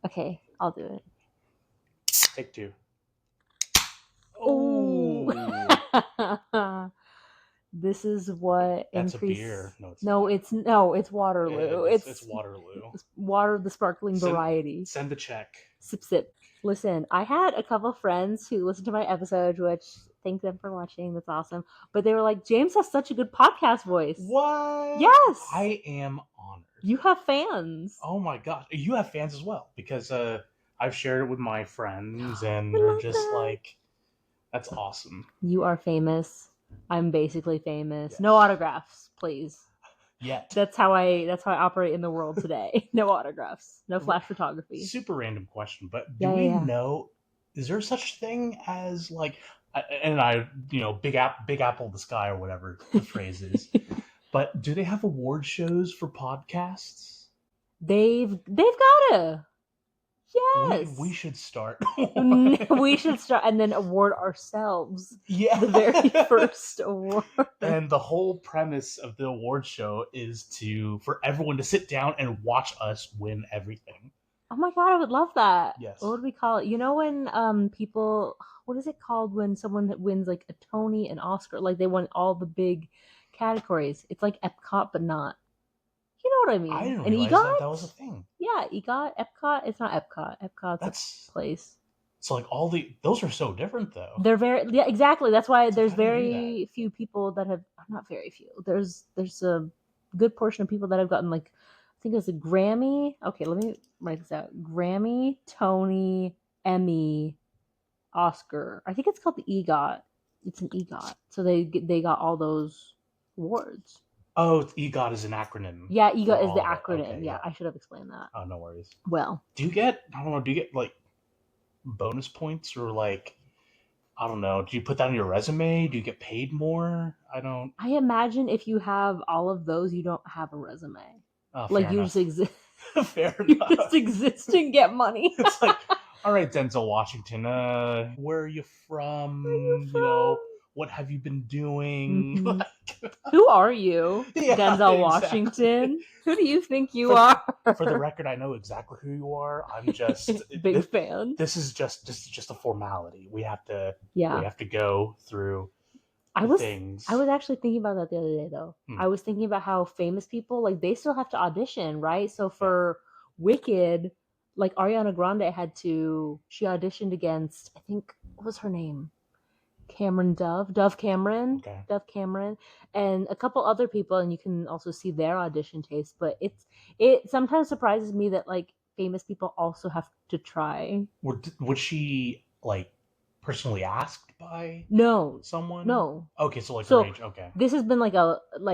Okay, I'll do it. Take two. Oh. This is what That's increase. a beer. No, it's No, not. it's Waterloo. It's Waterloo. It's water, the sparkling variety. Send the check. Sip sip. Listen, I had a couple of friends who listened to my episode, which thank them for watching. That's awesome. But they were like, James has such a good podcast voice. What? Yes. I am honored. You have fans. Oh my gosh. You have fans as well, because I've shared it with my friends and I they're love just that. like, that's awesome. You are famous. I'm basically famous. Yes. No autographs, please. Yet. That's how I operate in the world today. No autographs. No flash photography. Super random question, but do we know, is there such thing as like, and I, big apple the sky or whatever the phrase is, but do they have award shows for podcasts? They've gotta. Yes. We should start. We should start and then award ourselves. Yeah. The very first award. And the whole premise of the award show is for everyone to sit down and watch us win everything. Oh my god, I would love that. Yes. What would we call it? You know when people, what is it called when someone wins like a Tony, an Oscar, like they won all the big categories? It's like Epcot, but not. You know what I mean? I didn't An realize EGOT? that was a thing. Yeah, EGOT, Epcot. It's not Epcot. Epcot's That's a place. So like those are so different though. They're exactly. That's why there's very few people that have, not very few. There's a good portion of people that have gotten like, I think it was a Grammy. Okay, let me write this out. Grammy, Tony, Emmy, Oscar. I think it's called the EGOT. It's an EGOT. So they got all those awards. Oh, EGOT is an acronym. Yeah, EGOT is the acronym. Okay, yeah, I should have explained that. Oh, no worries. Well, do you get like bonus points or like, I don't know, do you put that on your resume? Do you get paid more? I imagine if you have all of those, you don't have a resume. Like you just exist. Fair enough. You just exist and get money. It's like, all right, Denzel Washington, where are you from? What have you been doing? Mm-hmm. Who are you? Yeah, Denzel Washington? Who do you think you are? For the record, I know exactly who you are. I'm just big fan. This is just a formality. We have to go through things. I was actually thinking about that the other day though. I was thinking about how famous people, like, they still have to audition, right? So for Wicked, like Ariana Grande she auditioned against, I think, what was her name? Dove Cameron, and a couple other people, and you can also see their audition taste. But it sometimes surprises me that like famous people also have to try. Was she like personally asked by someone? No. Okay, so like her age. Okay, this has been like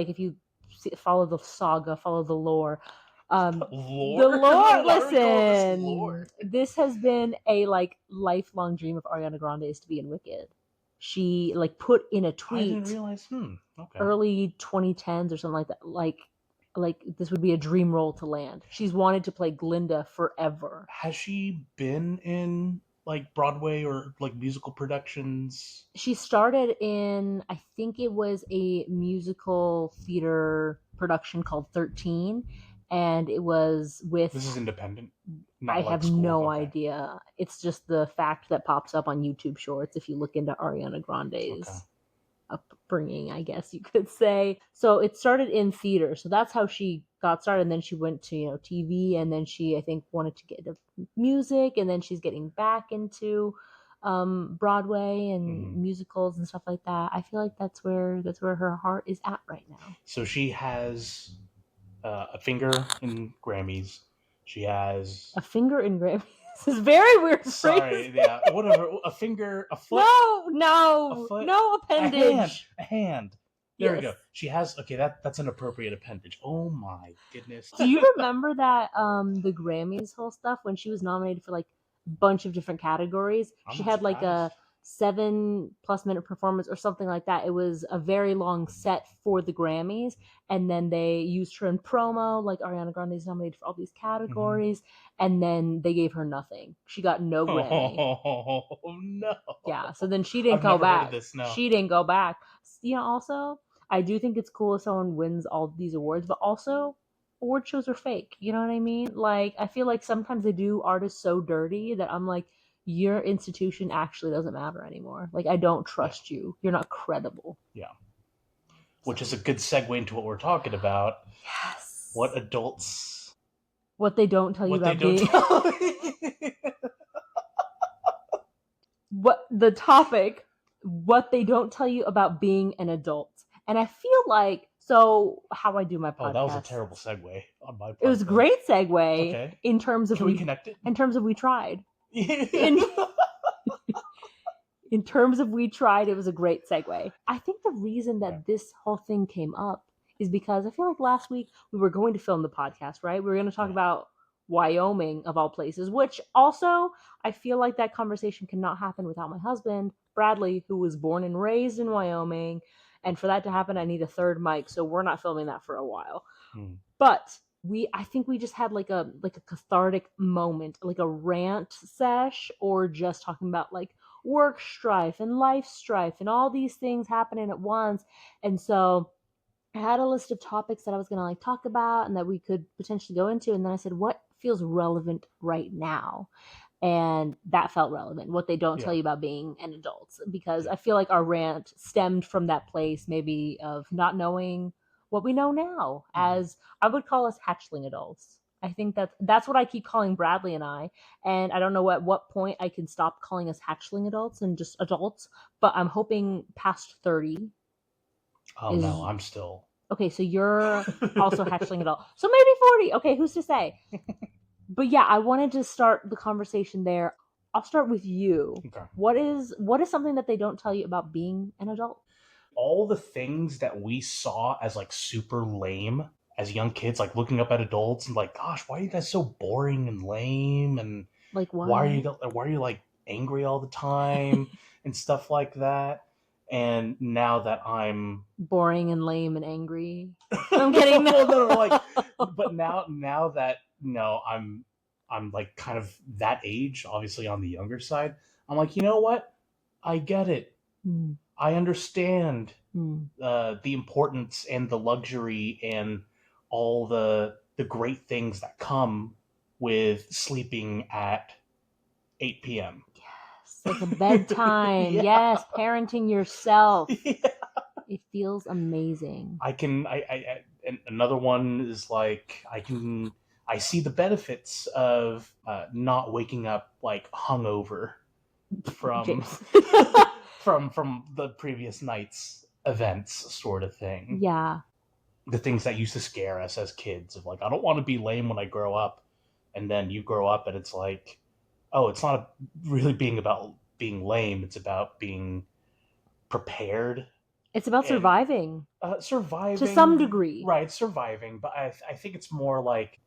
if you follow the saga, follow the lore. The lore. Listen, this has been a like lifelong dream of Ariana Grande is to be in Wicked. She like put in a tweet. I didn't realize. Okay. Early 2010s or something like that. Like this would be a dream role to land. She's wanted to play Glinda forever. Has she been in like Broadway or like musical productions? She started in, I think it was a musical theater production called 13. And it was with... This is independent? I have no idea. It's just the fact that pops up on YouTube Shorts if you look into Ariana Grande's upbringing, I guess you could say. So it started in theater. So that's how she got started. And then she went to, TV. And then she, I think, wanted to get into music. And then she's getting back into Broadway and musicals and stuff like that. I feel like that's where her heart is at right now. So she has... a finger in Grammys. She has a finger in Grammys. This is very weird. Sorry, yeah, whatever. A finger, a foot. No appendage. A hand. There we go. She has. Okay, that's an appropriate appendage. Oh my goodness. Do you remember that the Grammys whole stuff when she was nominated for like a bunch of different categories? She had like a 7+ minute performance or something like that. It was a very long set for the Grammys, and then they used her in promo. Like Ariana Grande is nominated for all these categories, and then they gave her nothing. She got no Grammy. Oh no! Yeah, so then she didn't go back. She didn't go back. Also, I do think it's cool if someone wins all these awards, but also, award shows are fake. You know what I mean? Like, I feel like sometimes they do artists so dirty that I'm like, your institution actually doesn't matter anymore. Like, I don't trust you. You're not credible. Yeah. Which is a good segue into what we're talking about. Yes. What adults... What they don't tell you What they about don't being... tell What the topic, what they don't tell you about being an adult. And I feel like, so how I do my podcast. Oh, that was a terrible segue on my part. It was a great segue. Okay. In terms of Can we connect it? In terms of we tried. In terms of we tried, it was a great segue. I think the reason that this whole thing came up is because I feel like last week we were going to film the podcast, right? We were going to talk about Wyoming, of all places, which also I feel like that conversation cannot happen without my husband, Bradley, who was born and raised in Wyoming. And for that to happen, I need a third mic, so we're not filming that for a while. But I think we just had like a cathartic moment, like a rant sesh, or just talking about like work strife and life strife and all these things happening at once. And so I had a list of topics that I was going to like talk about and that we could potentially go into. And then I said, what feels relevant right now? And that felt relevant. What they don't tell you about being an adult, because I feel like our rant stemmed from that place, maybe of not knowing what we know now, as I would call us hatchling adults. I think that's what I keep calling Bradley and I. And I don't know at what point I can stop calling us hatchling adults and just adults, but I'm hoping past 30. Oh, no, I'm still... Okay, so you're also hatchling adult. So maybe 40. Okay, who's to say? But yeah, I wanted to start the conversation there. I'll start with you. Okay. What is something that they don't tell you about being an adult? All the things that we saw as like super lame as young kids, like looking up at adults and like, gosh, why are you guys so boring and lame? And like, why are you like angry all the time and stuff like that? And now that I'm boring and lame and angry, I'm kidding. No, like, but now that I'm like kind of that age, obviously on the younger side, I'm like, you know what? I get it. I understand the importance and the luxury and all the great things that come with sleeping at 8 p.m. Yes, like a bedtime. Yes, parenting yourself. Yeah. It feels amazing. And another one is like, I see the benefits of not waking up like hungover from from the previous night's events, sort of thing. Yeah. The things that used to scare us as kids of like, I don't want to be lame when I grow up. And then you grow up and it's like, oh, it's not really being about being lame. It's about being prepared. It's about surviving. Surviving. To some degree. Right, surviving. But I think it's more like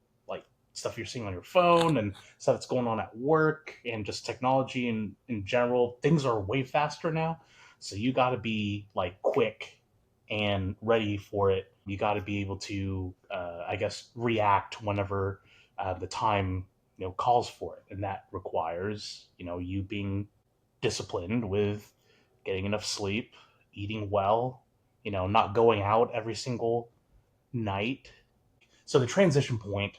stuff you're seeing on your phone and stuff that's going on at work and just technology and in general. Things are way faster now. So you got to be like quick and ready for it. You got to be able to, I guess, react whenever the time calls for it. And that requires, you being disciplined with getting enough sleep, eating well, not going out every single night. So the transition point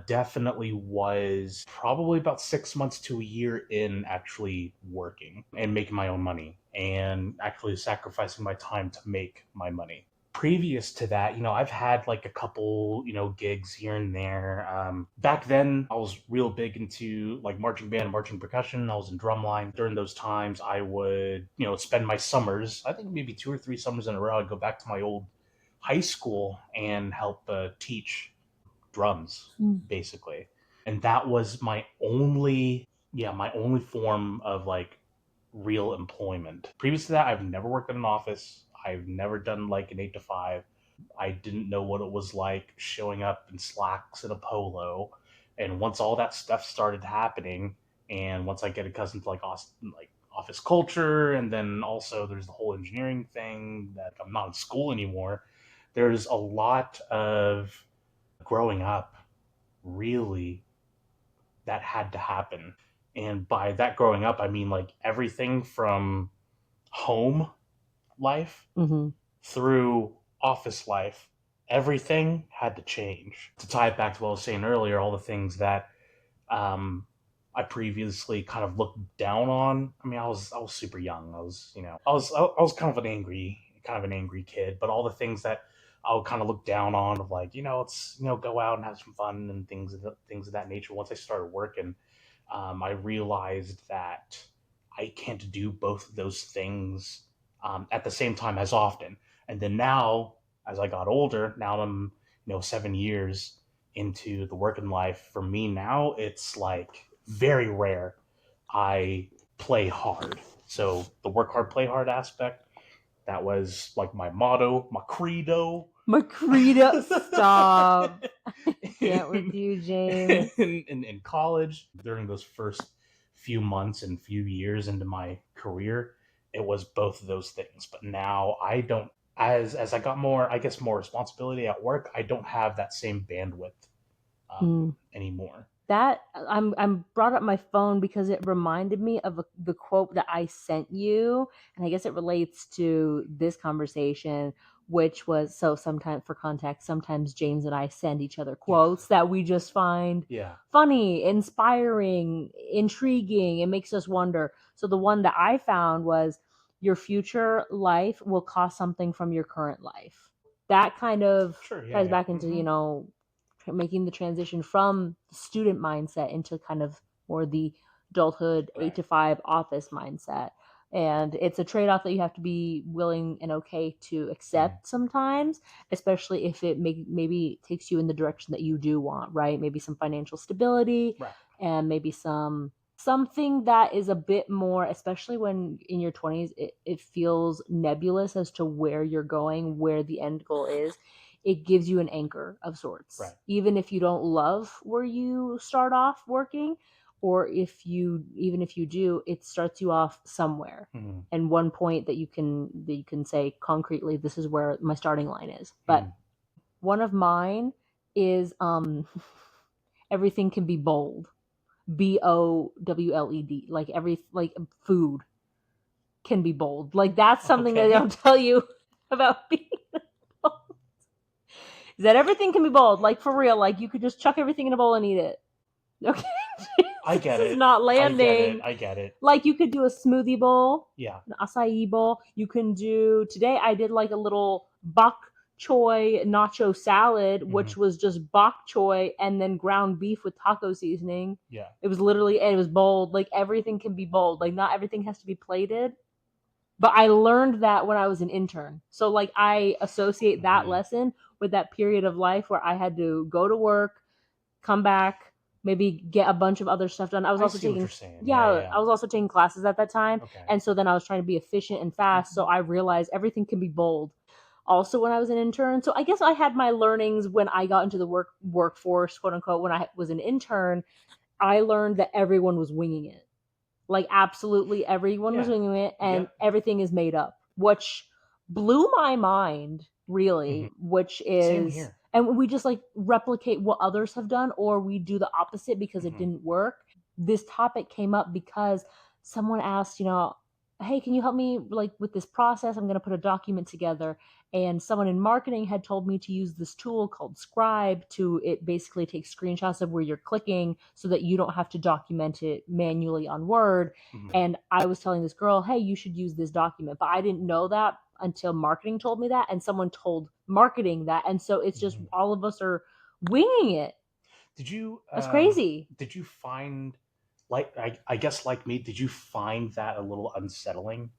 definitely was probably about 6 months to a year in actually working and making my own money and actually sacrificing my time to make my money. Previous to that, I've had like a couple, gigs here and there. Back then, I was real big into like marching band and marching percussion. I was in drumline. During those times, I would, spend my summers, I think maybe 2 or 3 summers in a row. I'd go back to my old high school and help teach drums, basically. And that was my only form of like real employment. Previous to that, I've never worked in an office. I've never done like an 8 to 5. I didn't know what it was like showing up in slacks and a polo. And once all that stuff started happening, and once I get accustomed to like office culture, and then also there's the whole engineering thing that I'm not in school anymore, there's a lot of growing up really that had to happen. And by that growing up, I mean like everything from home life through office life everything had to change. To tie it back to what I was saying earlier, all the things that I previously kind of looked down on. I mean, I was super young. I was kind of an angry kid. But all the things that I would kind of look down on, of like, let's go out and have some fun and things of that nature. Once I started working, I realized that I can't do both of those things at the same time as often. And then now, as I got older, now I'm 7 years into the working life. For me now, it's like very rare I play hard. So the work hard, play hard aspect, that was like my motto, my credo. My credo. Stop. I can't with you, James. In college, during those first few months and few years into my career, it was both of those things. But now I don't. As I got more, I guess, more responsibility at work, I don't have that same bandwidth anymore. That I'm brought up my phone because it reminded me of the quote that I sent you, and I guess it relates to this conversation, which was, so sometimes, for context, sometimes James and I send each other quotes that we just find funny, inspiring, intriguing. It makes us wonder. So the one that I found was, your future life will cost something from your current life. That kind of ties back into, making the transition from the student mindset into kind of more the adulthood 8 to 5 office mindset. And it's a trade-off that you have to be willing and okay to accept sometimes, especially if it maybe takes you in the direction that you do want, right? Maybe some financial stability, and maybe something that is a bit more, especially when in your 20s, it feels nebulous as to where you're going, where the end goal is. It gives you an anchor of sorts. Even if you don't love where you start off working, or even if you do, it starts you off somewhere. And one point that you can say concretely, this is where my starting line is. But one of mine is everything can be bold. BOWLED. Like food can be bold. Like, that's something that they don't tell you about being bold. Is that everything can be bold. Like, for real. Like, you could just chuck everything in a bowl and eat it. Okay. I get this it. is not landing. I get it. Like, you could do a smoothie bowl. Yeah. An acai bowl. You can do, today I did like a little bok choy nacho salad, which was just bok choy and then ground beef with taco seasoning. Yeah. It was bold. Like, everything can be bold. Like, not everything has to be plated. But I learned that when I was an intern. So, like, I associate that lesson with that period of life where I had to go to work, come back, maybe get a bunch of other stuff done. I was also taking I was also taking classes at that time. And so then I was trying to be efficient and fast. So I realized everything can be bold. Also, when I was an intern. So I guess I had my learnings when I got into the workforce, quote unquote. When I was an intern, I learned that everyone was winging it. Like, absolutely everyone was winging it, and everything is made up, which blew my mind, really. Which is, Same here. and we just like replicate what others have done, or we do the opposite because it didn't work. This topic came up because someone asked, hey, can you help me like with this process? I'm going to put a document together. And someone in marketing had told me to use this tool called Scribe. It basically takes screenshots of where you're clicking so that you don't have to document it manually on Word. And I was telling this girl, hey, you should use this document. But I didn't know that until marketing told me that, and someone told marketing that. And so it's just all of us are winging it. That's crazy. Did you find, like, I guess like me, did you find that a little unsettling?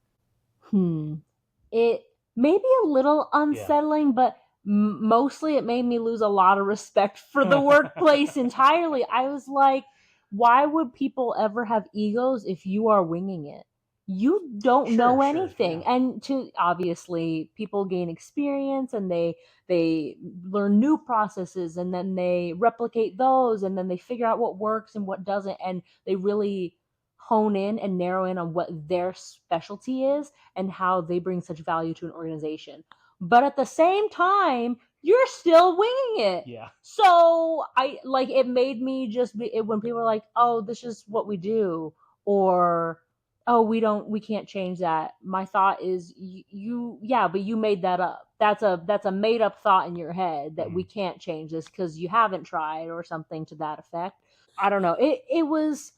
It may be a little unsettling, but mostly it made me lose a lot of respect for the workplace entirely. I was like, why would people ever have egos if you are winging it? You don't know anything. And obviously people gain experience, and they learn new processes, and then they replicate those, and then they figure out what works and what doesn't, and they really hone in and narrow in on what their specialty is and how they bring such value to an organization. But at the same time, you're still winging it. Yeah. So it made me just when people are like, oh, this is what we do, or oh, we can't change that. My thought is yeah, but you made that up. That's a made up thought in your head that we can't change this because you haven't tried or something to that effect. I don't know. It was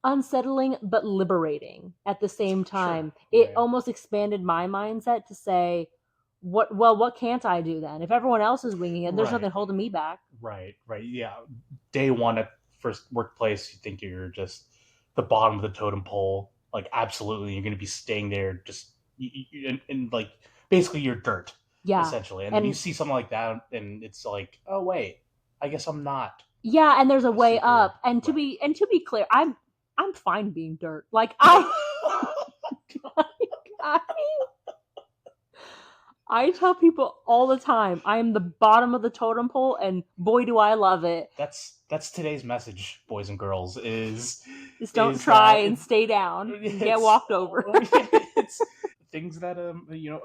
unsettling but liberating at the same Sure. time. Yeah, It yeah. almost expanded my mindset to say, what can't I do then? If everyone else is winging it, there's Right. nothing holding me back. Right. Right. Yeah. Day one at first workplace, you think you're just the bottom of the totem pole. Like, absolutely, you're going to be staying there just and like basically you're dirt Yeah. essentially. And then you And see something like that, and it's like, oh wait, I guess I'm not yeah, and there's a a way super up. And right. to be clear, I'm fine being dirt. Like I I I tell people all the time, I am the bottom of the totem pole, and boy, do I love it. That's today's message, boys and girls. Just don't Is try that and stay down and get it's walked over. it's things that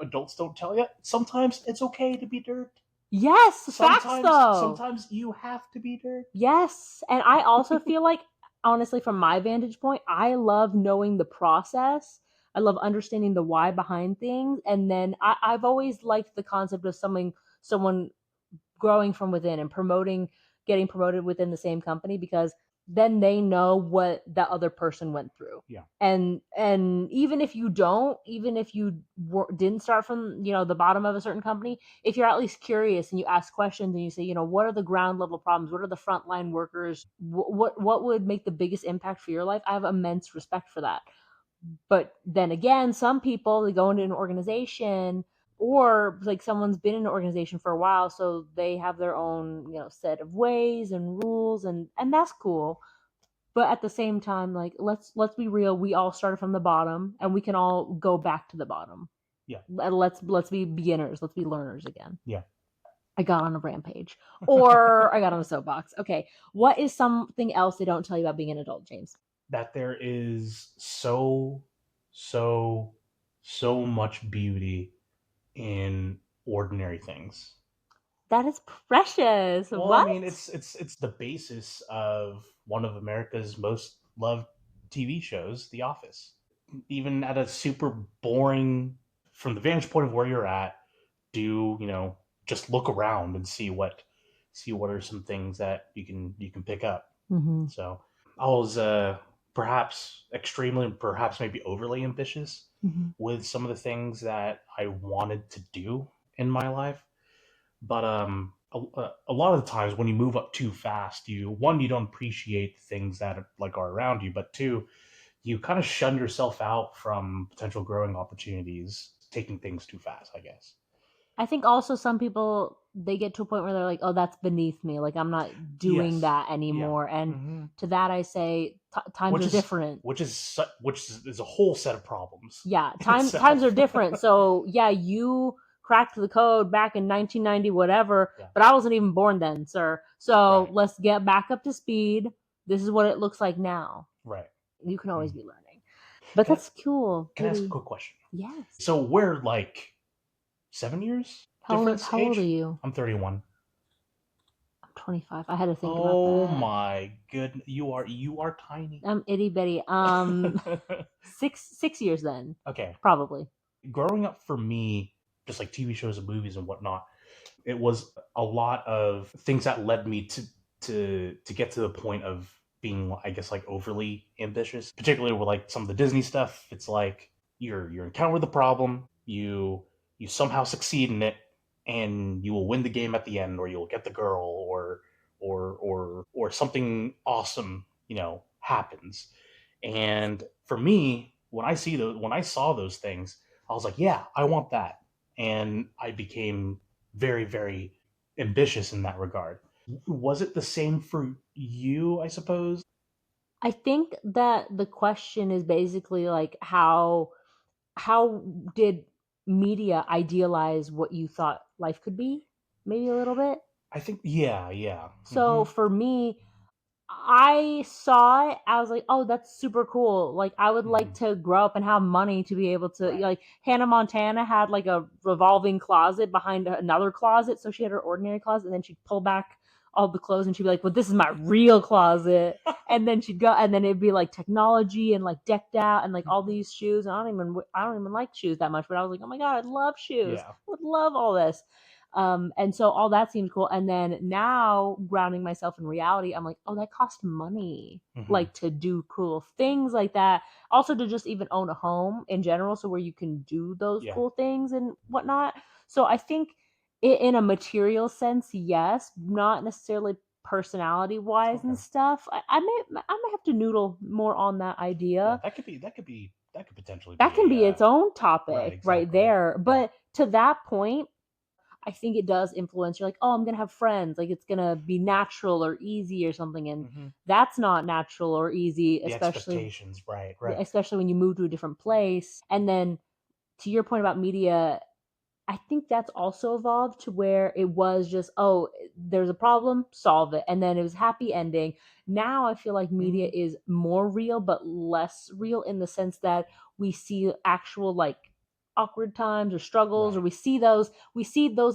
adults don't tell you. Sometimes it's okay to be dirt. Yes, facts though. Sometimes you have to be dirt. Yes, and I also feel like, honestly, from my vantage point, I love knowing the process. I love understanding the why behind things, and then I've always liked the concept of someone growing from within and getting promoted within the same company because then they know what that other person went through. Yeah. And even if you didn't start from the bottom of a certain company, if you're at least curious and you ask questions and you say, what are the ground level problems, what are the frontline workers, what would make the biggest impact for your life, I have immense respect for that. But then again, some people, they go into an organization, or like someone's been in an organization for a while, so they have their own set of ways and rules, and that's cool. But at the same time, like, let's be real, we all started from the bottom Yeah. and we can all go back to the bottom. Yeah. And let's be beginners, let's be learners again. Yeah. I got on a rampage, or I got on a soapbox. Okay, what is something else they don't tell you about being an adult, James? That there is so so much beauty in ordinary things. That is precious. Well, I What? mean, it's the basis of one of America's most loved TV shows, The Office. Even at a super boring, from the vantage point of where you're at, do just look around and see what are some things that you can pick up. Mm-hmm. So I was perhaps extremely, perhaps maybe overly ambitious Mm-hmm. with some of the things that I wanted to do in my life. But a lot of the times when you move up too fast, you don't appreciate the things that are around you, but two, you kind of shun yourself out from potential growing opportunities, taking things too fast, I guess. I think also some people, they get to a point where they're like, "Oh, that's beneath me. Like I'm not doing Yes. that Yeah. anymore." And Hmm. to that I say, times Which are is different. is a whole set of problems Yeah, in times are itself. different. So yeah, you cracked the code back in 1990, whatever. Yeah. But I wasn't even born then, sir. So Right. let's get back up to speed. This is what it looks like now. Right. You can always Mm. be learning, but Can I, that's cool. can I ask a Pretty. quick question? Yes. So we're like 7 years difference How old are age. you? I'm 31. I'm 25. I had to think about Oh that. my goodness, you are tiny. I'm itty bitty. 6 years then, Okay, probably. growing up for me, just like TV shows and movies and whatnot, it was a lot of things that led me to get to the point of being, I guess, like overly ambitious, particularly with like some of the Disney stuff. It's like you're encountered with a problem, you somehow succeed in it, and you will win the game at the end, or you'll get the girl, or something awesome happens. And for me, when I saw those things, I was like, yeah, I want that. And I became very, very ambitious in that regard. Was it the same for you, I suppose? I think that the question is basically like how did media idealize what you thought life could be? Maybe a little bit. I think, yeah, yeah. So for me, I saw it. I was like, "Oh, that's super cool." Like, I would like Hmm. to grow up and have money to be able to, Right. like, Hannah Montana had like a revolving closet behind another closet, so she had her ordinary closet, and then she'd pull back all the clothes, and she'd be like, well, this is my real closet. And then she'd go, and then it'd be like technology and like decked out and like all these shoes. And I don't even like shoes that much, but I was like, oh my God, I love shoes. Yeah. I would love all this. And so all that seemed cool. And then now grounding myself in reality, I'm like, oh, that costs money, like to do cool things like that. Also to just even own a home in general. So where you can do those cool things and whatnot. So I think in a material sense, yes, not necessarily personality wise and stuff. I may have to noodle more on that idea. That could potentially That be can be its own topic right there. But to that point, I think it does influence. You're like, oh, I'm gonna have friends. Like it's gonna be natural or easy or something, and that's not natural or easy, the expectations, right? Especially when you move to a different place. And then to your point about media, I think that's also evolved to where it was just, oh, there's a problem, solve it. And then it was happy ending. Now I feel like media is more real, but less real in the sense that we see actual like awkward times or struggles, or we see those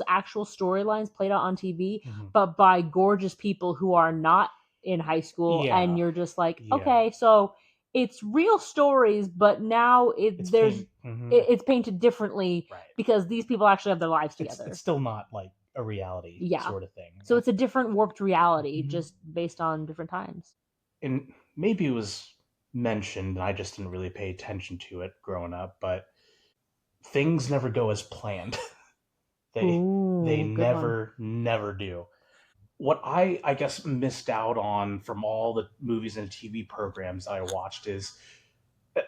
actual storylines played out on TV, but by gorgeous people who are not in high school. And you're just like, okay, so it's real stories, but now it's painted differently because these people actually have their lives together. It's still not like a reality sort of thing. So it's a different warped reality just based on different times. And maybe it was mentioned and I just didn't really pay attention to it growing up, but things never go as planned. they never do. What I guess missed out on from all the movies and TV programs I watched is,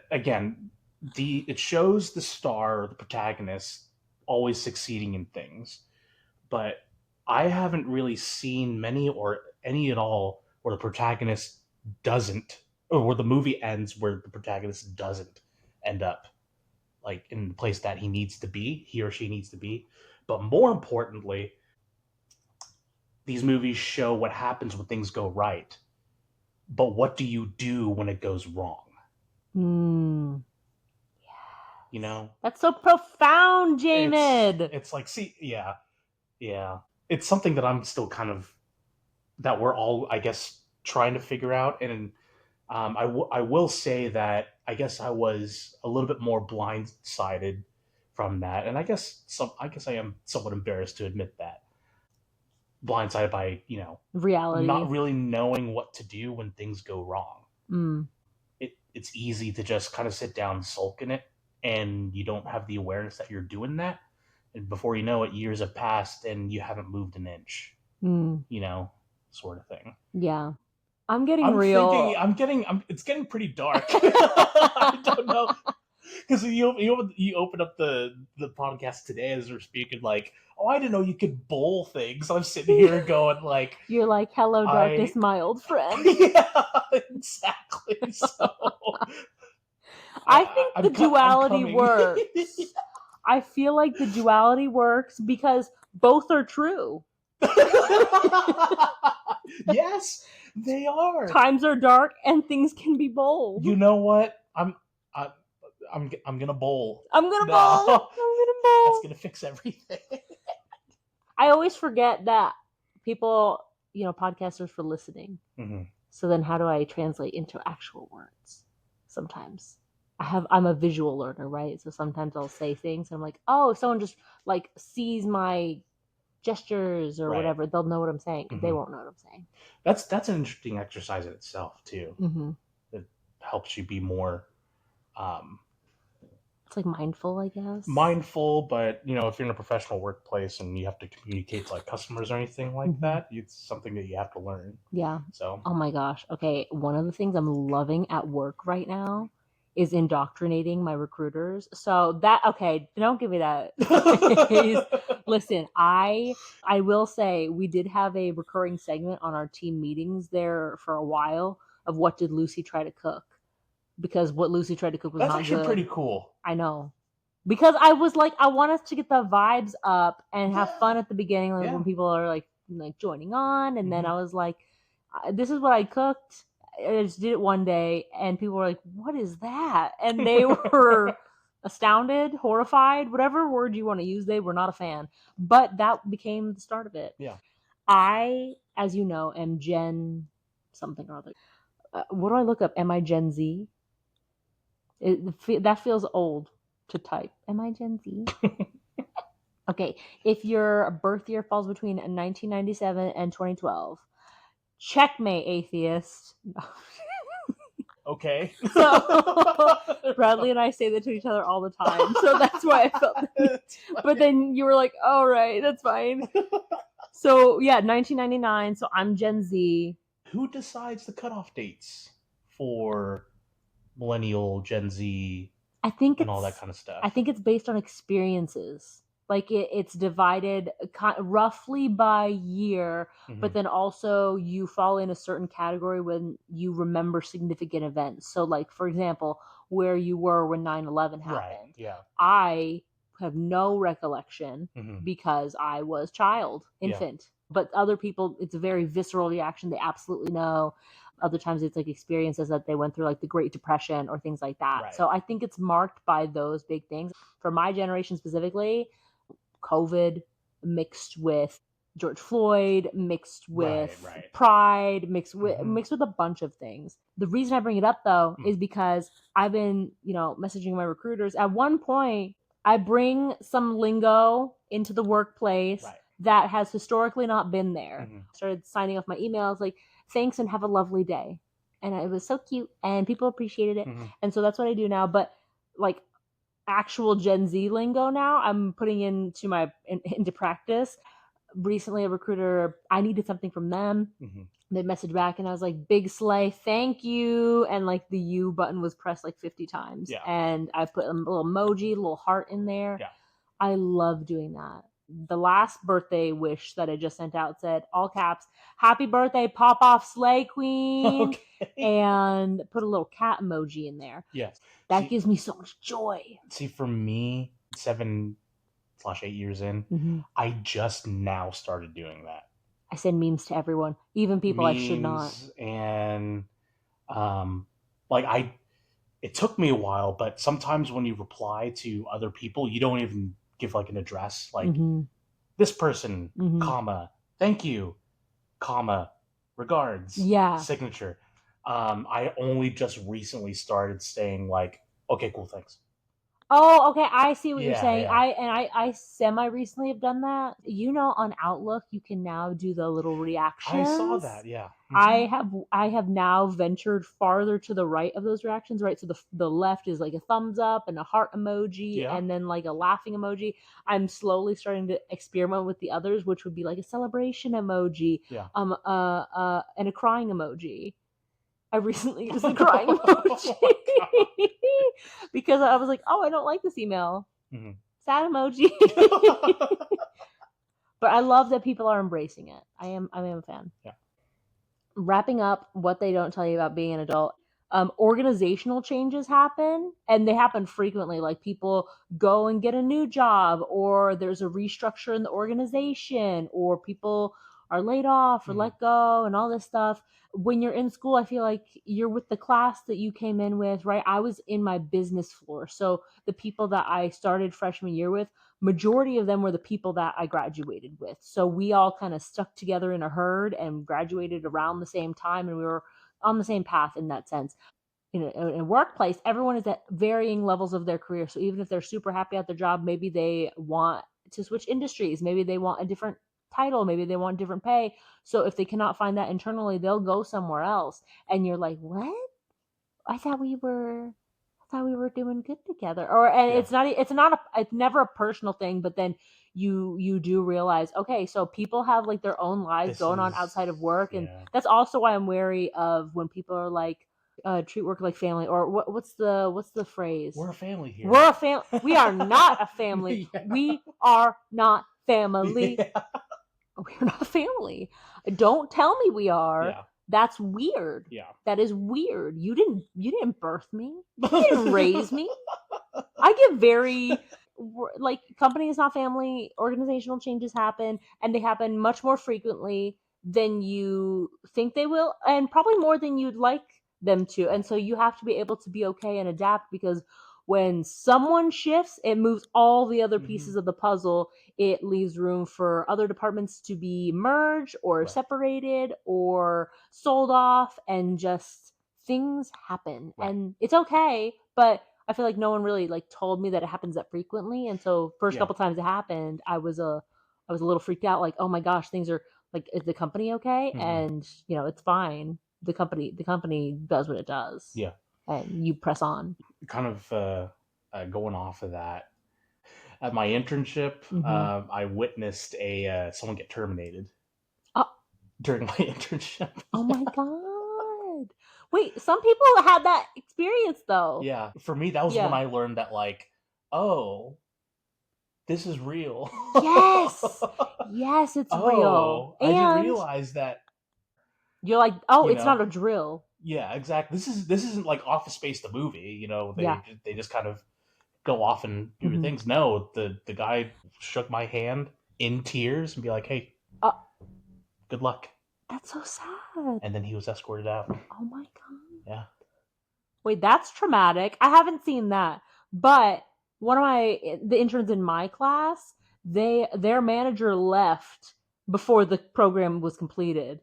again, it shows the star, the protagonist, always succeeding in things, but I haven't really seen many or any at all where the protagonist doesn't, or where the movie ends where the protagonist doesn't end up like in the place that he or she needs to be. But more importantly, these movies show what happens when things go right. But what do you do when it goes wrong? You know? That's so profound, Jamed. It's like, see, yeah. It's something that I'm still that we're all, I guess, trying to figure out. And I will say that I guess I was a little bit more blindsided from that. And I guess I am somewhat embarrassed to admit that. Blindsided by, reality, not really knowing what to do when things go wrong. It's easy to just kind of sit down and sulk in it, and you don't have the awareness that you're doing that. And before you know it, years have passed and you haven't moved an inch. Sort of thing. Yeah. I'm real. It's getting pretty dark. I don't know. Because you open up the podcast today as we're speaking, like, oh, I didn't know you could bowl things. I'm sitting here going like, you're like, hello, darkness, my old friend. Yeah, exactly. So I think the duality works. I feel like the duality works because both are true. Yes, they are. Times are dark and things can be bold. You know what? I'm gonna bowl. I'm gonna bowl. That's gonna fix everything. I always forget that people, podcasters for listening. So then how do I translate into actual words? Sometimes I'm a visual learner, right? So sometimes I'll say things and I'm like, oh, if someone just like sees my gestures or whatever, they'll know what I'm saying. They won't know what I'm saying. That's an interesting exercise in itself too. It helps you be more it's like mindful, I guess. Mindful, but if you're in a professional workplace and you have to communicate to like customers or anything like that, it's something that you have to learn. Yeah. So. Oh my gosh. Okay. One of the things I'm loving at work right now is indoctrinating my recruiters. So don't give me that. Listen, I will say we did have a recurring segment on our team meetings there for a while of what did Lucy try to cook? Because what Lucy tried to cook was not good. That's actually pretty cool. I know. Because I was like, I want us to get the vibes up and have fun at the beginning when people are like joining on. And then I was like, this is what I cooked. I just did it one day and people were like, what is that? And they were astounded, horrified, whatever word you want to use. They were not a fan. But that became the start of it. Yeah. I as you know, am Gen something or other. What do I look up? Am I Gen Z? That feels old to type. Am I Gen Z? Okay, if your birth year falls between 1997 and 2012, checkmate, atheist. Okay. So Bradley and I say that to each other all the time. So that's why I felt that. But then you were like, "All right, that's fine." So yeah, 1999. So I'm Gen Z. Who decides the cutoff dates for millennial, Gen Z, and all that kind of stuff? I think it's based on experiences. Like it's divided roughly by year, but then also you fall in a certain category when you remember significant events. So, like for example, where you were when 9/11 happened. Right. Yeah. I have no recollection because I was infant. But other people, it's a very visceral reaction. They absolutely know. Other times it's like experiences that they went through, like the Great Depression or things like that. Right. So I think it's marked by those big things. For my generation specifically, COVID mixed with George Floyd, mixed with Pride, mixed with a bunch of things. The reason I bring it up though is because I've been, messaging my recruiters. At one point, I bring some lingo into the workplace that has historically not been there. Started signing off my emails like, "Thanks and have a lovely day." And it was so cute and people appreciated it. And so that's what I do now. But like actual Gen Z lingo now, I'm putting into practice. Recently, a recruiter, I needed something from them. They messaged back and I was like, "Big slay, thank you." And like the U button was pressed like 50 times. Yeah. And I put a little emoji, a little heart in there. Yeah. I love doing that. The last birthday wish that I just sent out said, all caps, "Happy birthday, pop off slay queen." Okay. And put a little cat emoji in there. Yes. That gives me so much joy. See, for me, 7/8 years in, I just now started doing that. I send memes to everyone, even people I should not. And it took me a while, but sometimes when you reply to other people, you don't even give like an address, like this person, comma, thank you, comma, regards, signature. I only just recently started saying like, "Okay, cool, thanks." Oh, okay. I see what you're saying. Yeah. I semi recently have done that. On Outlook, you can now do the little reactions. I saw that. Yeah. I have now ventured farther to the right of those reactions. Right, so the left is like a thumbs up and a heart emoji, and then like a laughing emoji. I'm slowly starting to experiment with the others, which would be like a celebration emoji, and a crying emoji. I recently used the crying emoji because I was like, "Oh, I don't like this email." Sad emoji. But I love that people are embracing it. I am a fan. Yeah. Wrapping up what they don't tell you about being an adult. Organizational changes happen, and they happen frequently. Like people go and get a new job, or there's a restructure in the organization, or people are laid off or let go, and all this stuff. When you're in school, I feel like you're with the class that you came in with, right? I was in my business floor. So the people that I started freshman year with, majority of them were the people that I graduated with. So we all kind of stuck together in a herd and graduated around the same time, and we were on the same path in that sense. In a workplace, everyone is at varying levels of their career. So even if they're super happy at their job, maybe they want to switch industries. Maybe they want a different title. Maybe they want different pay. So if they cannot find that internally, they'll go somewhere else. And you're like, "What? I thought we were doing good together." It's never a personal thing, but then you do realize, okay, so people have like their own lives going on outside of work. And that's also why I'm wary of when people are like, treat work like family, or what's the phrase? We're a family here. We're a family. We are not a family. We are not family. We're not a family. Don't tell me we are. Yeah. That's weird. Yeah. That is weird. You didn't birth me. You didn't raise me. I get very like, company is not family. Organizational changes happen, and they happen much more frequently than you think they will, and probably more than you'd like them to. And so you have to be able to be okay and adapt, because when someone shifts, it moves all the other pieces of the puzzle. It leaves room for other departments to be merged or separated or sold off, and just things happen. And it's okay, but I feel like no one really like told me that it happens that frequently. And so first couple times it happened, I was a little freaked out, like, oh my gosh, things are like, is the company okay? And it's fine. The company does what it does. Yeah. And you press on. Kind of going off of that, at my internship, I witnessed someone get terminated during my internship. Oh my god! Wait, some people had that experience though. Yeah, for me, that was when I learned that, like, oh, this is real. Yes, it's real. I didn't realize that. You're like, oh, it's not a drill. Yeah, exactly. This isn't like Office Space the movie. They just kind of go off and do things. No, the guy shook my hand in tears and be like, "Hey, good luck." That's so sad. And then he was escorted out. Oh my god. Yeah. Wait, that's traumatic. I haven't seen that, but one of the interns in my class, their manager left before the program was completed.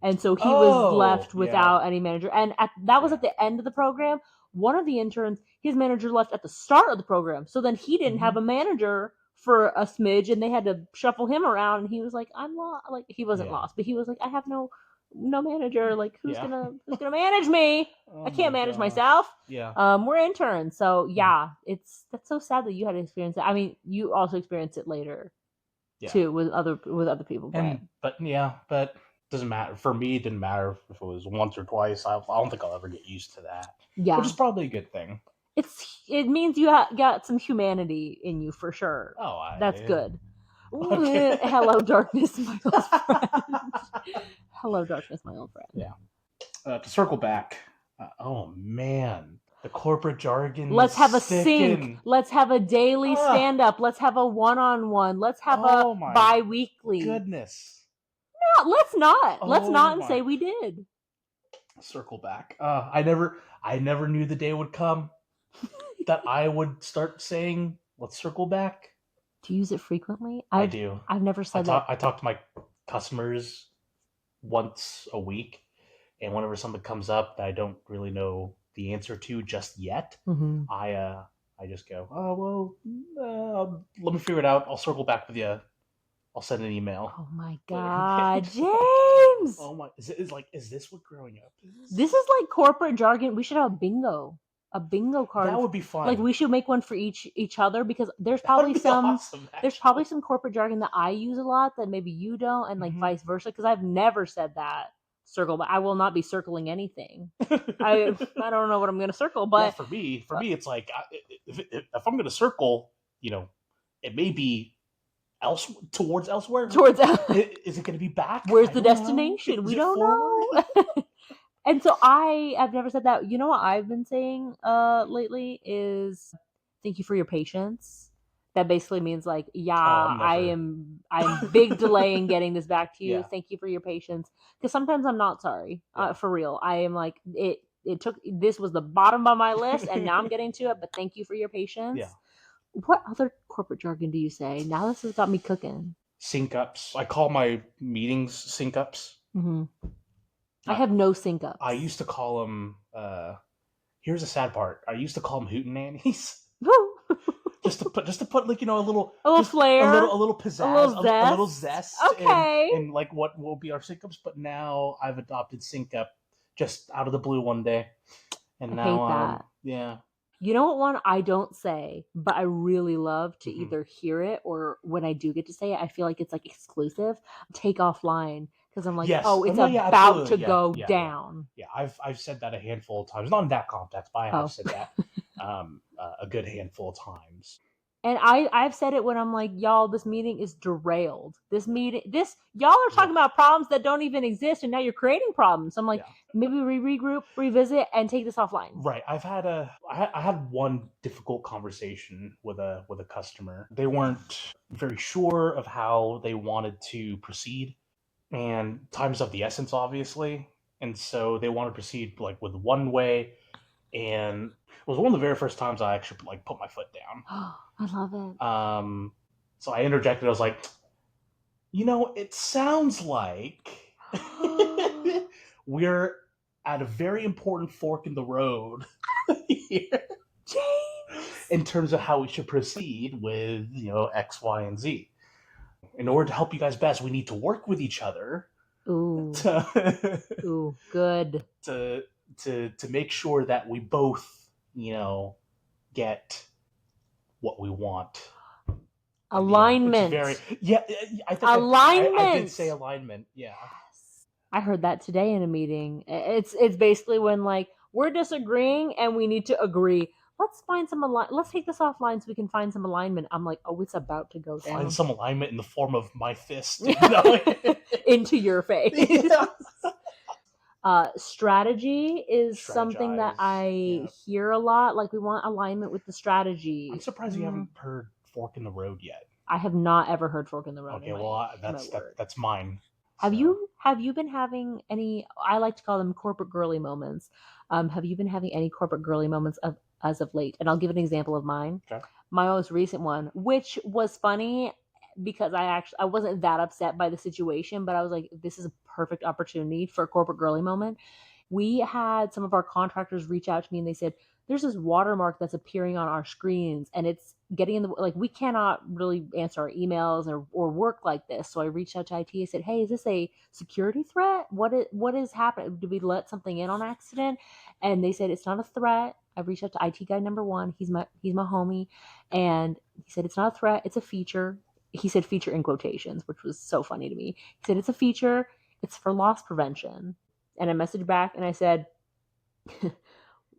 And so he was left without any manager. And that was at the end of the program. One of the interns, his manager left at the start of the program. So then he didn't have a manager for a smidge, and they had to shuffle him around. And he was like, I'm lost. Like, he wasn't lost, but he was like, I have no manager. Like, who's gonna manage me? I can't manage myself. Yeah. We're interns. So yeah, that's so sad that you had to experience it. I mean, you also experienced it later too with other people. But doesn't matter. For me, it didn't matter if it was once or twice. I don't think I'll ever get used to that. Yeah. Which is probably a good thing. It means you got some humanity in you for sure. That's good. Okay. Hello, darkness, my old friend. Hello, darkness, my old friend. Yeah. To circle back, oh man, the corporate jargon. Let's have a sync. Let's have a daily stand-up. Let's have a one-on-one. Let's have a bi-weekly. Goodness. No, let's not. Let's not and say we did. Circle back. I never knew the day would come that I would start saying, "Let's circle back." Do you use it frequently? I do. I've never said that. I talk to my customers once a week, and whenever something comes up that I don't really know the answer to just yet, I just go, "Oh well, let me figure it out. I'll circle back with you. I'll send an email." Oh my god, James! Oh my! Is this what growing up is? This is like corporate jargon. We should have a bingo card. That would be fun. Like, we should make one for each other, because there's probably some corporate jargon that I use a lot that maybe you don't, and like vice versa. Because I've never said that. Circle, but I will not be circling anything. I don't know what I'm going to circle, but for me, it's like, if I'm going to circle, it may be towards elsewhere. Is it going to be back? Where's the destination? We don't know. And so I've never said that. You know what I've been saying lately is, thank you for your patience. That basically means like, I'm big delay in getting this back to you. Yeah. Thank you for your patience. Because sometimes I'm not sorry. For real. I am like, this was the bottom of my list and now I'm getting to it, but thank you for your patience. Yeah. What other corporate jargon do you say? Now this has got me cooking. Sync ups. I call my meetings sync ups. Mm-hmm. I have no sync ups. I used to call them, here's the sad part. I used to call them hootenannies. just to put like, a little flair, a little pizzazz, a little zest. Okay. And like what will be our sync ups. But now I've adopted sync up just out of the blue one day. And I hate that. Yeah. You know what one I don't say, but I really love to either hear it, or when I do get to say it, I feel like it's like exclusive. Take offline, because I'm like, it's about to go down. Yeah, I've said that a handful of times, not in that context, but I have said that a good handful of times. And I've said it when I'm like, y'all, this meeting is derailed. Y'all are talking about problems that don't even exist, and now you're creating problems. So I'm like, maybe we regroup, revisit, and take this offline. Right. I had one difficult conversation with a customer. They weren't very sure of how they wanted to proceed, and time's of the essence, obviously. And so they want to proceed like with one way, and was one of the very first times I actually like put my foot down. I love it. So I interjected. I was like, it sounds like we're at a very important fork in the road here James. in terms of how we should proceed with X, Y, and Z. In order to help you guys best, we need to work with each other Ooh. to Ooh, good. to make sure that we both get what we want. It's Alignment. very I think I did Alignment. say alignment. Yeah. I heard that today in a meeting. It's basically when like we're disagreeing and we need to agree. Let's find some let's take this offline so we can find some alignment. I'm like, oh, it's about to go down. Find some alignment in the form of my fist. Into your face. Yeah. Strategy is something that Strategize. I hear a lot. Like we want alignment with the strategy. I'm surprised you haven't heard fork in the road yet. I have not ever heard fork in the road. Okay, well that's mine. Have you been having any? I like to call them corporate girly moments. Have you been having any corporate girly moments as of late? And I'll give an example of mine. Okay. My most recent one, which was funny because I wasn't that upset by the situation, but I was like, this is a perfect opportunity for a corporate girly moment. We had some of our contractors reach out to me and they said, there's this watermark that's appearing on our screens and it's getting in the like we cannot really answer our emails or work like this. So I reached out to IT. I said, hey, is this a security threat? What is happening? Did we let something in on accident? And they said it's not a threat. I reached out to IT guy number one. He's my homie. And he said it's not a threat, it's a feature. He said feature in quotations, which was so funny to me. He said it's a feature, it's for loss prevention. And I messaged back and I said,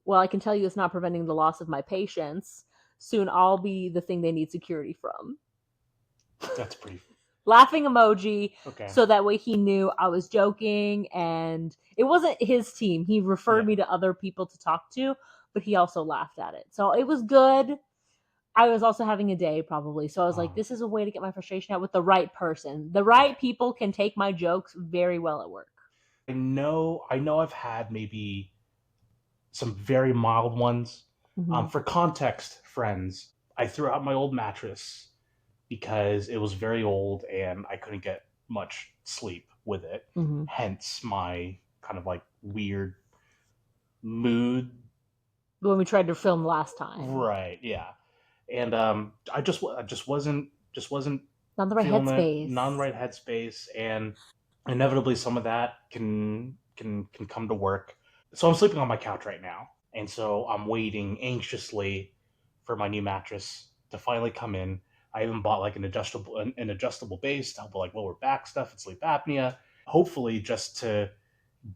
well, I can tell you it's not preventing the loss of my patients. Soon I'll be the thing they need security from. That's pretty. Laughing emoji. Okay. So that way he knew I was joking and it wasn't his team. He referred me to other people to talk to, but he also laughed at it. So it was good. I was also having a day probably. So I was like, this is a way to get my frustration out with the right person. The right people can take my jokes very well at work. I know I've had maybe some very mild ones. For context, friends, I threw out my old mattress because it was very old and I couldn't get much sleep with it. Hence my kind of like weird mood. When we tried to film last time. Right, yeah. And I just wasn't not the right headspace. Not in the right headspace, and inevitably some of that can come to work. So I'm sleeping on my couch right now, and so I'm waiting anxiously for my new mattress to finally come in. I even bought like an adjustable base to help with like lower back stuff and sleep apnea. Hopefully, just to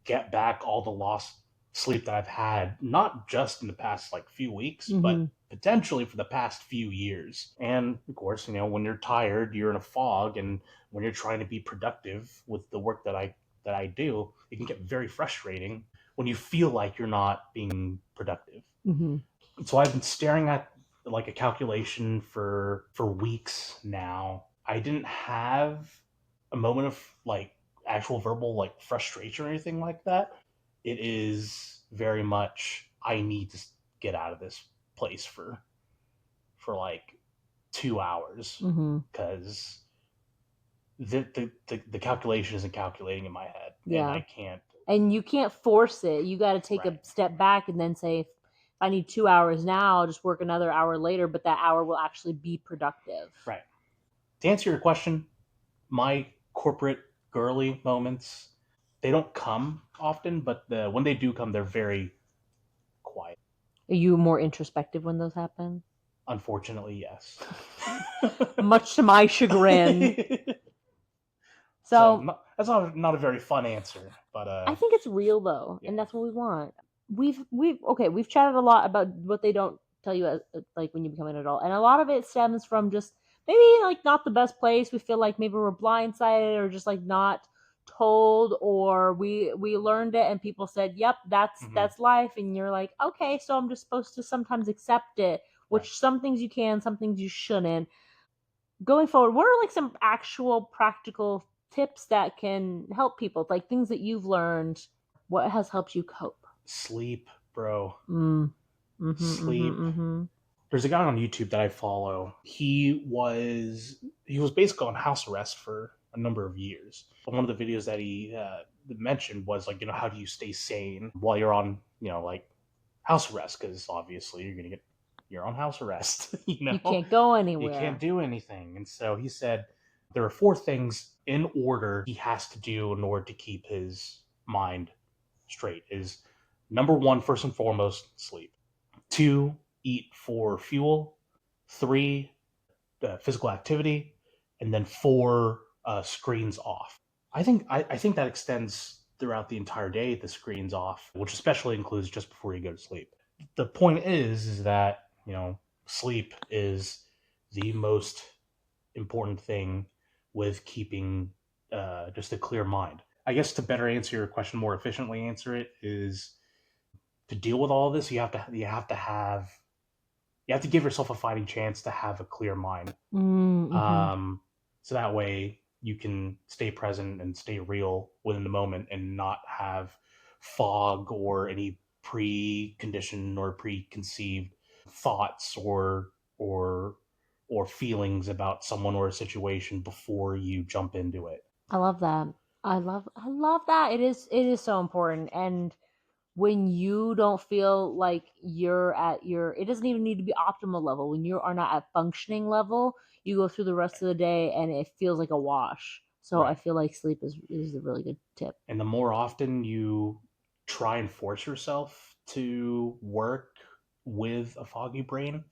get back all the lost sleep that I've had, not just in the past like few weeks, but potentially for the past few years. And of course, when you're tired, you're in a fog, and when you're trying to be productive with the work that I do, it can get very frustrating when you feel like you're not being productive. So I've been staring at like a calculation for weeks now. I didn't have a moment of like actual verbal like frustration or anything like that. It is very much I need to get out of this place for like 2 hours because the calculation isn't calculating in my head. Yeah. And I can't. And you can't force it. You got to take a step back and then say, if I need 2 hours now, I'll just work another hour later, but that hour will actually be productive. Right. To answer your question, my corporate girly moments, they don't come often, but when they do come, they're very quiet. Are you more introspective when those happen? Unfortunately, yes. Much to my chagrin. So that's not a very fun answer, but I think it's real though, and that's what we want. We've chatted a lot about what they don't tell you as like when you become an adult, and a lot of it stems from just maybe like not the best place. We feel like maybe we're blindsided or just like not told, or we learned it and people said, "Yep, that's life," and you're like, "Okay, so I'm just supposed to sometimes accept it." Which some things you can, some things you shouldn't. Going forward, what are like some actual practical tips that can help people, like things that you've learned? What has helped you cope? Sleep, bro. sleep. Mm-hmm. There's a guy on YouTube that I follow. He was basically on house arrest for a number of years. But one of the videos that he mentioned was like, how do you stay sane while you're on, like house arrest? Because obviously you're on house arrest. You can't go You can't anywhere. do anything. And so he said there are four things in order he has to do in order to keep his mind straight. Is number one, first and foremost, sleep. Two, eat for fuel. Three, physical activity. And then four, screens off. I think that extends throughout the entire day. The screens off, which especially includes just before you go to sleep. The point is that sleep is the most important thing with keeping just a clear mind. I guess to better answer your question, more efficiently answer it, is to deal with all this. You have to give yourself a fighting chance to have a clear mind. Mm-hmm. So that way you can stay present and stay real within the moment and not have fog or any preconditioned or preconceived thoughts or or feelings about someone or a situation before you jump into it. I love that. I love that. It is so important. And when you don't feel like you're at your, it doesn't even need to be optimal level. When you are not at functioning level, you go through the rest of the day and it feels like a wash. So I Right. feel like sleep is a really good tip. And the more often you try and force yourself to work with a foggy brain,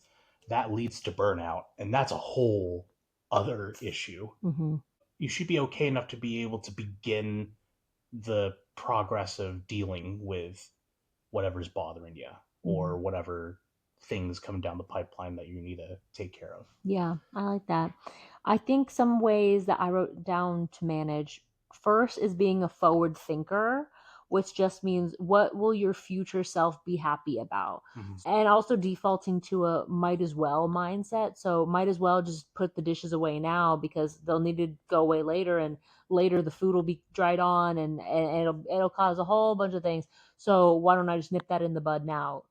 that leads to burnout. And that's a whole other issue. Mm-hmm. You should be okay enough to be able to begin the progress of dealing with whatever's bothering you Mm-hmm. or whatever things come down the pipeline that you need to take care of. Yeah, I like that. I think some ways that I wrote down to manage first is being a forward thinker, which just means what will your future self be happy about? Mm-hmm. And also defaulting to a might as well mindset. So, might as well just put the dishes away now because they'll need to go away later. And later the food will be dried on and it'll cause a whole bunch of things. So, why don't I just nip that in the bud now?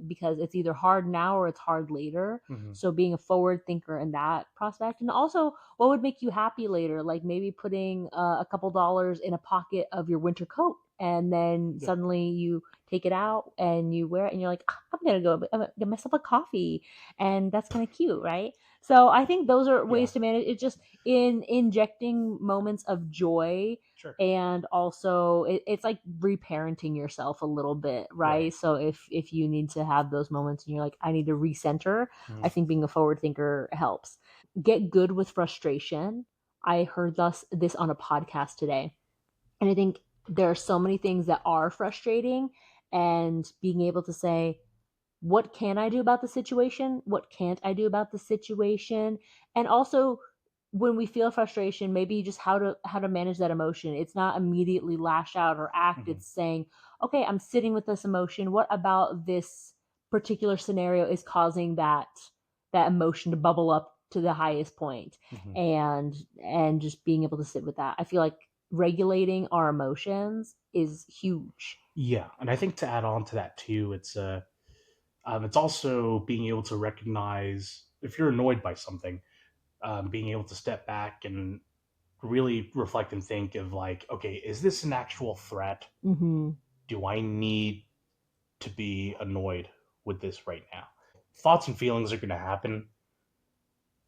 Because it's either hard now or it's hard later. Mm-hmm. So being a forward thinker in that prospect, and also what would make you happy later, like maybe putting a couple dollars in a pocket of your winter coat, and then Yeah. suddenly you take it out and you wear it, and you're like, "Ah, I'm gonna get myself a coffee," and that's kind of cute, right? So I think those are Yeah. ways to manage. It's just in injecting moments of joy, Sure. and also it's like reparenting yourself a little bit, Right. right? So if you need to have those moments and you're like, I need to recenter, Mm-hmm. I think being a forward thinker helps. Get good with frustration. I heard this on a podcast today, and I think there are so many things that are frustrating, and being able to say, what can I do about the situation? What can't I do about the situation? And also, when we feel frustration, maybe just how to manage that emotion. It's not immediately lash out or act. Mm-hmm. It's saying, okay, I'm sitting with this emotion. What about this particular scenario is causing that emotion to bubble up to the highest point? Mm-hmm. And just being able to sit with that. I feel like regulating our emotions is huge. Yeah, and I think to add on to that too, it's also being able to recognize if you're annoyed by something, being able to step back and really reflect and think of like, okay, is this an actual threat? Mm-hmm. Do I need to be annoyed with this right now? Thoughts and feelings are going to happen,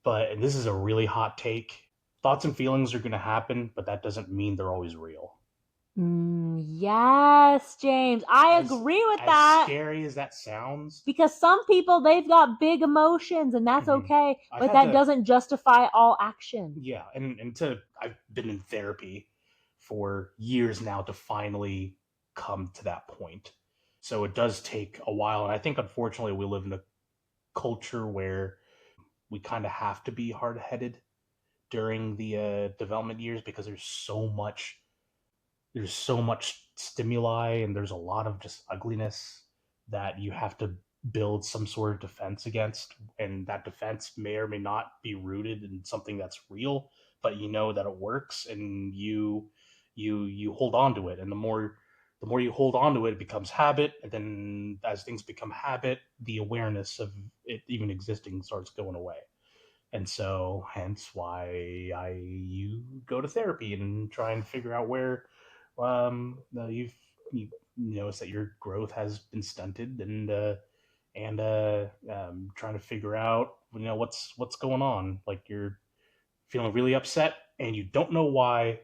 but and this is a really hot take. Thoughts and feelings are going to happen, but that doesn't mean they're always real. Yes, James. I As agree with as that. scary as that sounds, Because some people, they've got big emotions, and that's mm-hmm. okay, I've but had that to doesn't justify all action. yeah, and to I've been in therapy for years now to finally come to that point. So it does take a while, and I think unfortunately we live in a culture where we kind of have to be hard headed during the development years because there's so much stimuli and there's a lot of just ugliness that you have to build some sort of defense against, and that defense may or may not be rooted in something that's real, but you know that it works and you hold on to it, and the more the more you hold on to it, it becomes habit, and then as things become habit, the awareness of it even existing starts going away. And so, hence why you go to therapy and try and figure out where you notice that your growth has been stunted, and trying to figure out what's going on. Like you're feeling really upset and you don't know why.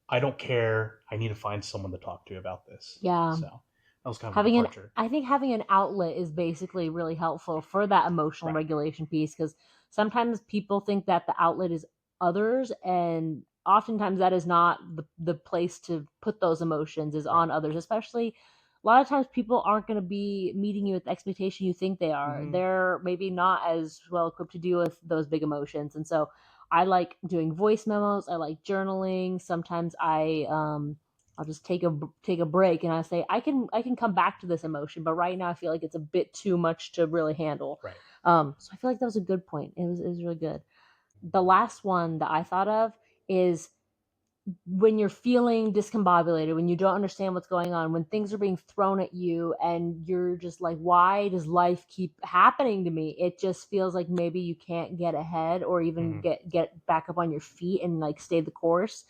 I don't care. I need to find someone to talk to about this. Yeah. So that was kind of a Having an departure. I think having an outlet is basically really helpful for that emotional Right. regulation piece, because sometimes people think that the outlet is others, and oftentimes that is not the place to put those emotions, is Right. on others. Especially a lot of times people aren't going to be meeting you with the expectation you think they are. Mm-hmm. They're maybe not as well equipped to deal with those big emotions. And so I like doing voice memos, I like journaling. Sometimes I'll just take a break, and I say I can come back to this emotion, but right now I feel like it's a bit too much to really handle. Right. So I feel like that was a good point. It was really good. The last one that I thought of is when you're feeling discombobulated, when you don't understand what's going on, when things are being thrown at you, and you're just like, why does life keep happening to me? It just feels like maybe you can't get ahead or even Mm-hmm. get back up on your feet and like stay the course.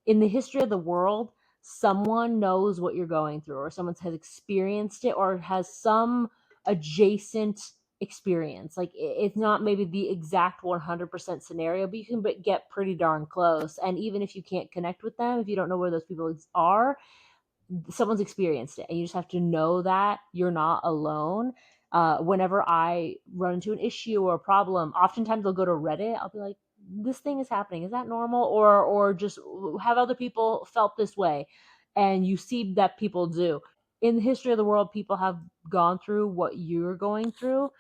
In the history of the world, someone knows what you're going through, or someone has experienced it, or has some adjacent experience. Like it's not maybe the exact 100% scenario, but you can get pretty darn close. And even if you can't connect with them, if you don't know where those people are, someone's experienced it, and you just have to know that you're not alone. Whenever I run into an issue or a problem, oftentimes I'll go to Reddit. I'll be like, this thing is happening, is that normal? Or just have other people felt this way? And you see that people do. In the history of the world, people have gone through what you're going through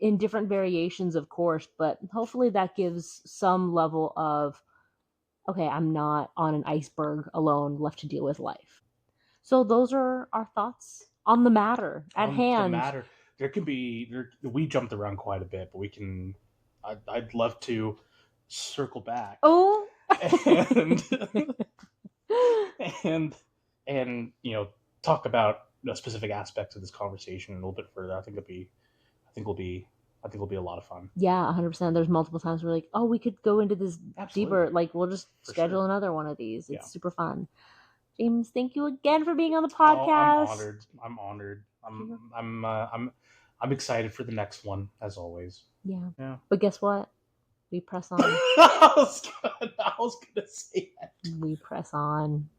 in different variations, of course, but hopefully that gives some level of, okay, I'm not on an iceberg alone, left to deal with life. So those are our thoughts on the matter at On the hand. matter, there can be there. We jumped around quite a bit, but we can. I'd love to circle back Oh, and and talk about specific aspects of this conversation a little bit further. I think will be I think will be a lot of fun. yeah, 100%. There's multiple times we're like, oh, we could go into this deeper. Absolutely, Like, we'll just for schedule sure. another one of these. Yeah. It's super fun. James, thank you again for being on the Oh, I'm podcast. honored. I'm honored. I'm excited for the next one as always. Yeah. Yeah. But guess what? We press on. I was gonna say that. We press on.